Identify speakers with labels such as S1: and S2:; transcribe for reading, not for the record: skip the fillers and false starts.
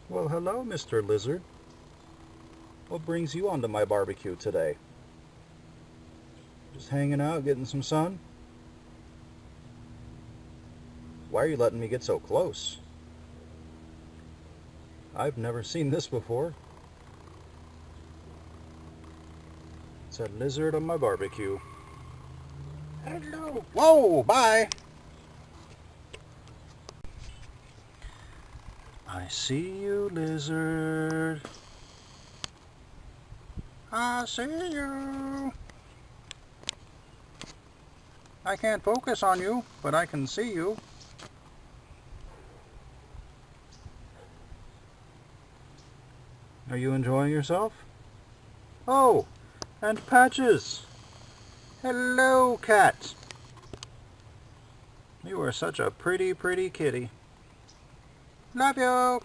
S1: Well, hello, Mr. Lizard. What brings you onto my barbecue today? Just hanging out, getting some sun? Why are you letting me get so close? I've never seen this before. It's a lizard on my barbecue. Hello. Whoa, bye. I see you, lizard. I see you. I can't focus on you, but I can see you. Are you enjoying yourself? Oh, and Patches. Hello, cat. You are such a pretty, pretty kitty. Love you.